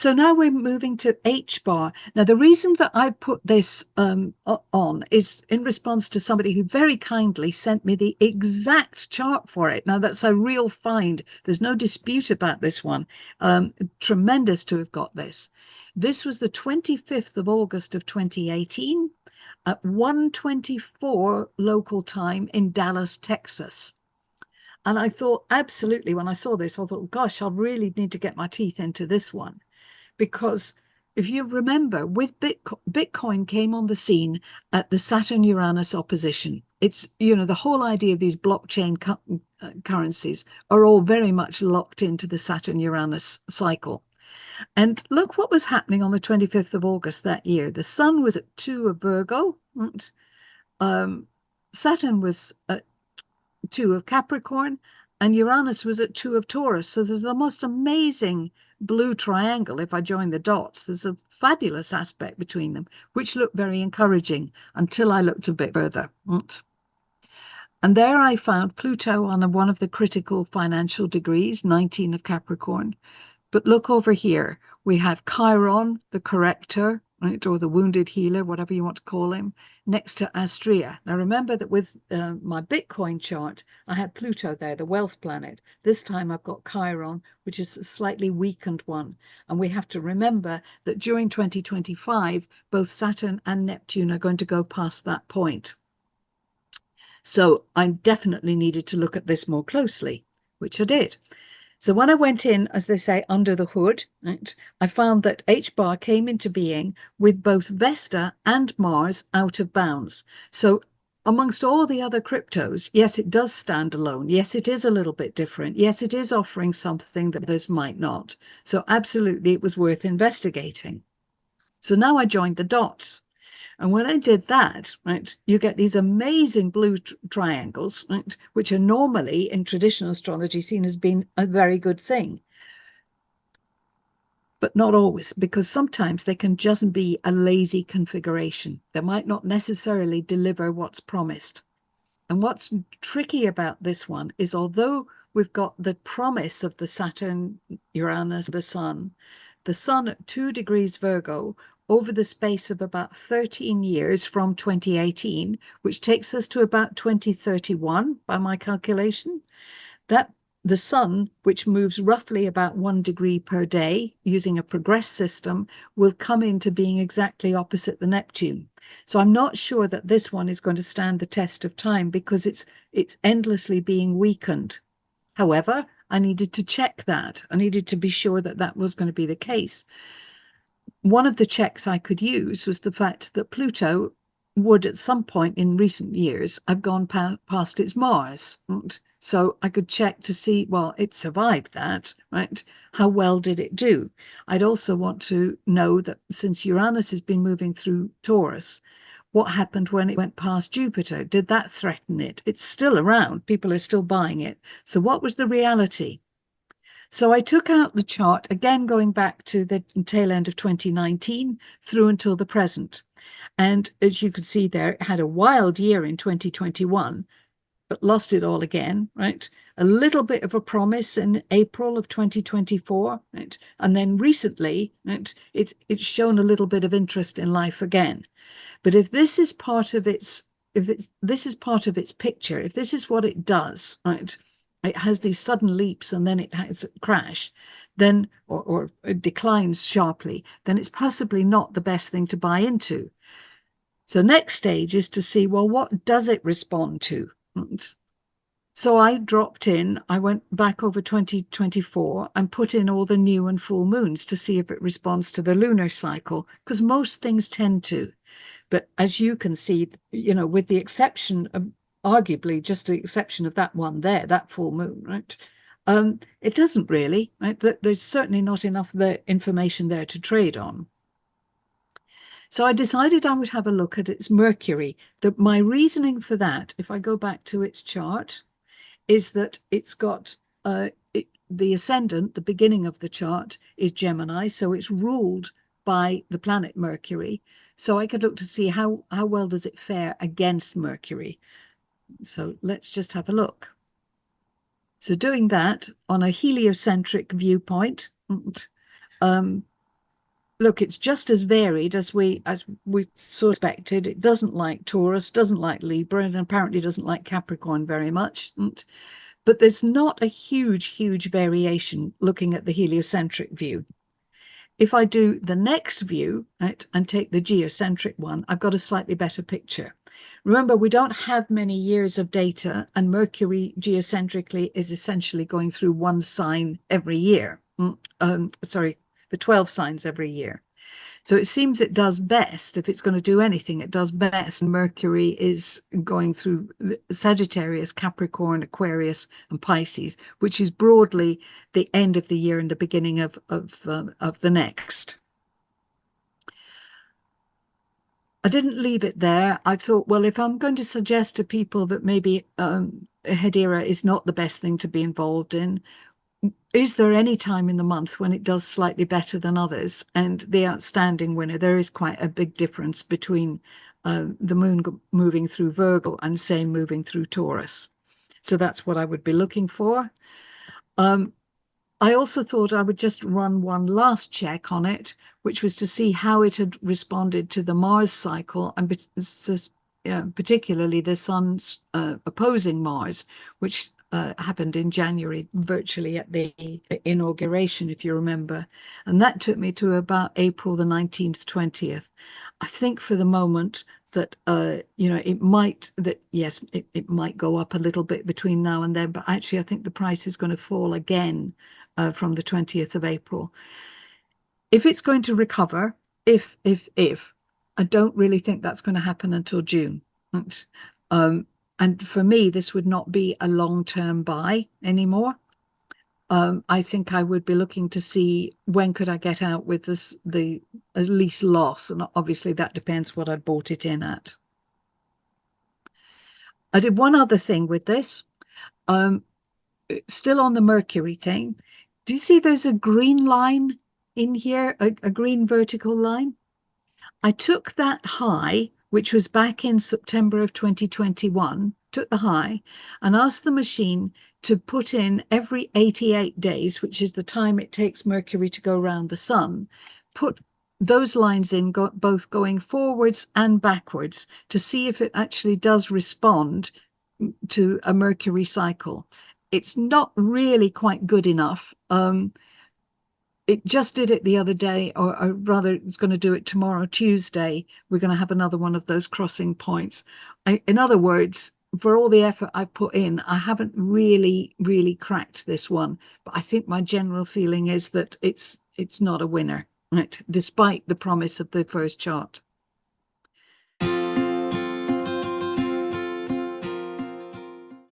So now we're moving to HBAR. Now, the reason that I put this on is in response to somebody who very kindly sent me the exact chart for it. Now, that's a real find. There's no dispute about this one. Tremendous to have got this. This was the 25th of August of 2018 at 1:24 local time in Dallas, Texas. And I thought, absolutely, when I saw this, I thought, gosh, I really need to get my teeth into this one. Because if you remember, with Bitcoin came on the scene at the Saturn-Uranus opposition. It's, the whole idea of these blockchain currencies are all very much locked into the Saturn-Uranus cycle. And look what was happening on the 25th of August that year. The sun was at 2 of Virgo. Saturn was at 2 of Capricorn, and Uranus was at 2 of Taurus. So there's the most amazing blue triangle. If I join the dots, there's a fabulous aspect between them, which looked very encouraging until I looked a bit further. And there I found Pluto on one of the critical financial degrees, 19 of Capricorn. But look over here, we have Chiron, the corrector, right, or the wounded healer, whatever you want to call him, next to Astrea. Now remember that with my Bitcoin chart, I had Pluto there, the wealth planet. This time I've got Chiron, which is a slightly weakened one. And we have to remember that during 2025, both Saturn and Neptune are going to go past that point. So I definitely needed to look at this more closely, which I did. So when I went in, as they say, under the hood, right, I found that HBAR came into being with both Vesta and Mars out of bounds. So amongst all the other cryptos, yes, it does stand alone. Yes, it is a little bit different. Yes, it is offering something that others might not. So absolutely, it was worth investigating. So now I joined the dots. And when I did that, right, you get these amazing blue triangles, right, which are normally in traditional astrology seen as being a very good thing. But not always, because sometimes they can just be a lazy configuration. They might not necessarily deliver what's promised. And what's tricky about this one is, although we've got the promise of the Saturn, Uranus, the Sun at 2 degrees Virgo over the space of about 13 years from 2018, which takes us to about 2031 by my calculation, that the Sun, which moves roughly about 1 degree per day using a progress system, will come into being exactly opposite the Neptune. So I'm not sure that this one is going to stand the test of time because it's endlessly being weakened. However, I needed to check that. I needed to be sure that that was going to be the case. One of the checks I could use was the fact that Pluto would at some point in recent years have gone past its Mars. Right? So I could check to see, well, it survived that, right? How well did it do? I'd also want to know that since Uranus has been moving through Taurus, what happened when it went past Jupiter? Did that threaten it? It's still around. People are still buying it. So what was the reality? So I took out the chart, again going back to the tail end of 2019 through until the present. And as you can see there, it had a wild year in 2021, but lost it all again, right? A little bit of a promise in April of 2024, right? And then recently, right, it's shown a little bit of interest in life again. But if this is part of its, this is part of its picture, if this is what it does, right? It has these sudden leaps and then it has a crash, then or it declines sharply, then it's possibly not the best thing to buy into. So next stage is to see, well, what does it respond to? So I dropped in, I went back over 2024 and put in all the new and full moons to see if it responds to the lunar cycle, because most things tend to. But as you can see, with the exception of, arguably just the exception of that one there, that full moon, right? It doesn't really, right? There's certainly not enough information there to trade on. So I decided I would have a look at its Mercury. My reasoning for that, if I go back to its chart, is that it's got the ascendant, the beginning of the chart is Gemini, so it's ruled by the planet Mercury. So I could look to see how well does it fare against Mercury. So let's just have a look. So doing that on a heliocentric viewpoint, look, it's just as varied as we suspected. It doesn't like Taurus, doesn't like Libra, and apparently doesn't like Capricorn very much. But there's not a huge variation looking at the heliocentric view. If I do the next view, right, and take the geocentric one, I've got a slightly better picture. Remember, we don't have many years of data, and Mercury geocentrically is essentially going through one sign every year. Sorry, the 12 signs every year. So it seems it does best, if it's going to do anything, it does best. Mercury is going through Sagittarius, Capricorn, Aquarius, and Pisces, which is broadly the end of the year and the beginning of the next. I didn't leave it there. I thought, well, if I'm going to suggest to people that maybe Hedera is not the best thing to be involved in, is there any time in the month when it does slightly better than others? And the outstanding winner, there is quite a big difference between the moon moving through Virgo and, say, moving through Taurus. So that's what I would be looking for. I also thought I would just run one last check on it, which was to see how it had responded to the Mars cycle, and particularly the Sun's opposing Mars, which happened in January, virtually at the inauguration, if you remember. And that took me to about April the 19th, 20th. I think for the moment that, it might go up a little bit between now and then, but actually I think the price is going to fall again from the 20th of April. If it's going to recover, if, I don't really think that's going to happen until June. And for me, this would not be a long-term buy anymore. I think I would be looking to see when could I get out with the least loss, and obviously that depends what I bought it in at. I did one other thing with this, still on the Mercury thing. Do you see there's a green line in here, a green vertical line? I took that high, which was back in September of 2021, took the high and asked the machine to put in every 88 days, which is the time it takes Mercury to go around the sun, put those lines in, both going forwards and backwards, to see if it actually does respond to a Mercury cycle. It's not really quite good enough. It just did it the other day, or rather it's going to do it tomorrow, Tuesday. We're going to have another one of those crossing points. In other words, for all the effort I've put in, I haven't really cracked this one. But I think my general feeling is that it's not a winner, right? Despite the promise of the first chart.